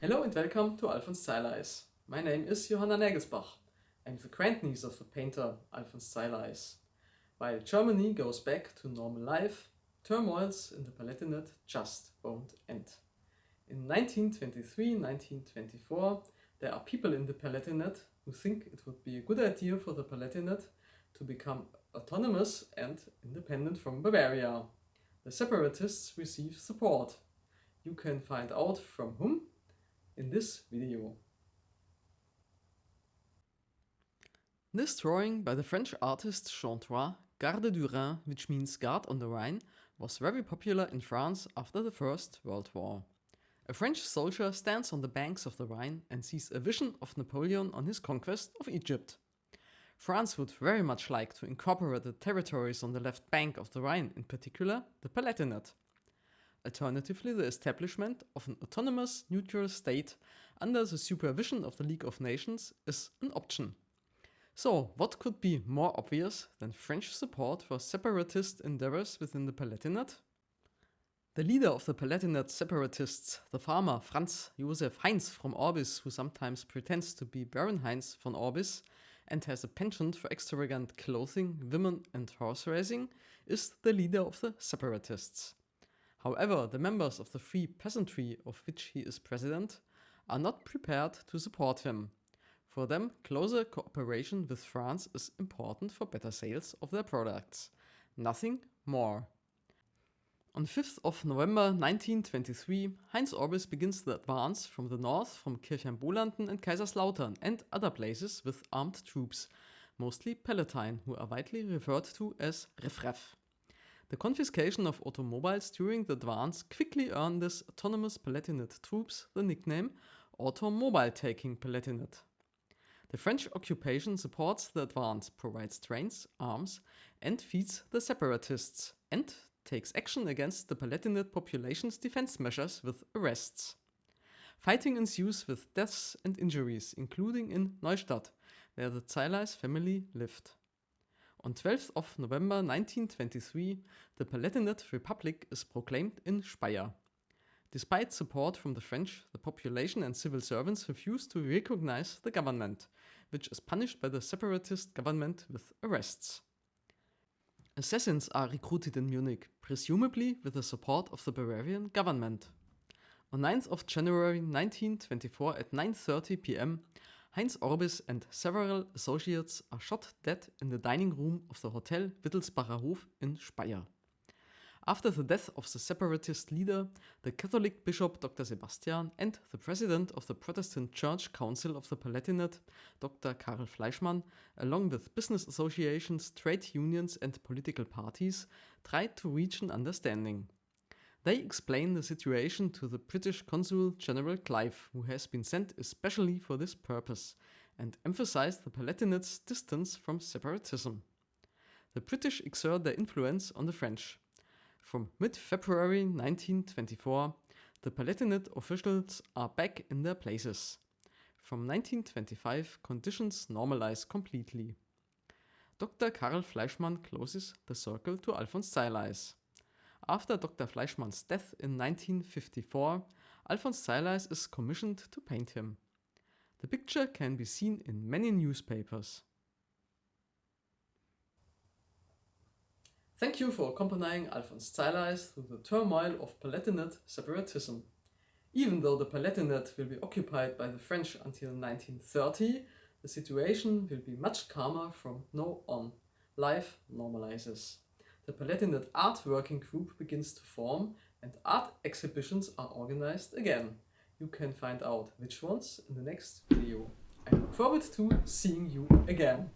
Hello and welcome to Alfons Zeileis. My name is Johanna Nägelsbach. I'm the grandniece of the painter Alfons Zeileis. While Germany goes back to normal life, turmoils in the Palatinate just won't end. In 1923-1924, there are people in the Palatinate who think it would be a good idea for the Palatinate to become autonomous and independent from Bavaria. The separatists receive support. You can find out from whom in this video. This drawing by the French artist Jean-Trois, Garde du Rhin, which means guard on the Rhine, was very popular in France after the First World War. A French soldier stands on the banks of the Rhine and sees a vision of Napoleon on his conquest of Egypt. France would very much like to incorporate the territories on the left bank of the Rhine, in particular the Palatinate. Alternatively, the establishment of an autonomous neutral state under the supervision of the League of Nations is an option. So, what could be more obvious than French support for separatist endeavors within the Palatinate? The leader of the Palatinate separatists, the farmer Franz Josef Heinz from Orbis, who sometimes pretends to be Baron Heinz von Orbis and has a penchant for extravagant clothing, women and horse racing, is the leader of the separatists. However, the members of the free peasantry of which he is president are not prepared to support him. For them, closer cooperation with France is important for better sales of their products. Nothing more. On 5th of November 1923, Heinz Orbis begins the advance from the north from Kirchheimbolanden and Kaiserslautern and other places with armed troops, mostly Palatine, who are widely referred to as Ref. The confiscation of automobiles during the advance quickly earned this autonomous Palatinate troops the nickname Automobile-taking Palatinate. The French occupation supports the advance, provides trains, arms, and feeds the separatists, and takes action against the Palatinate population's defense measures with arrests. Fighting ensues with deaths and injuries, including in Neustadt, where the Zeileis family lived. On 12th of November 1923, the Palatinate Republic is proclaimed in Speyer. Despite support from the French, the population and civil servants refuse to recognize the government, which is punished by the separatist government with arrests. Assassins are recruited in Munich, presumably with the support of the Bavarian government. On 9th of January 1924 at 9:30 p.m., Heinz Orbis and several associates are shot dead in the dining room of the Hotel Wittelsbacher Hof in Speyer. After the death of the separatist leader, the Catholic Bishop Dr. Sebastian and the President of the Protestant Church Council of the Palatinate, Dr. Karl Fleischmann, along with business associations, trade unions and political parties, tried to reach an understanding. They explain the situation to the British Consul General Clive, who has been sent especially for this purpose, and emphasize the Palatinate's distance from separatism. The British exert their influence on the French. From mid-February 1924, the Palatinate officials are back in their places. From 1925, conditions normalize completely. Dr. Karl Fleischmann closes the circle to Alfons Zeileis. After Dr. Fleischmann's death in 1954, Alfons Zeileis is commissioned to paint him. The picture can be seen in many newspapers. Thank you for accompanying Alfons Zeileis through the turmoil of Palatinate separatism. Even though the Palatinate will be occupied by the French until 1930, the situation will be much calmer from now on. Life normalizes. The Palatinate Art Working Group begins to form and art exhibitions are organized again. You can find out which ones in the next video. I look forward to seeing you again.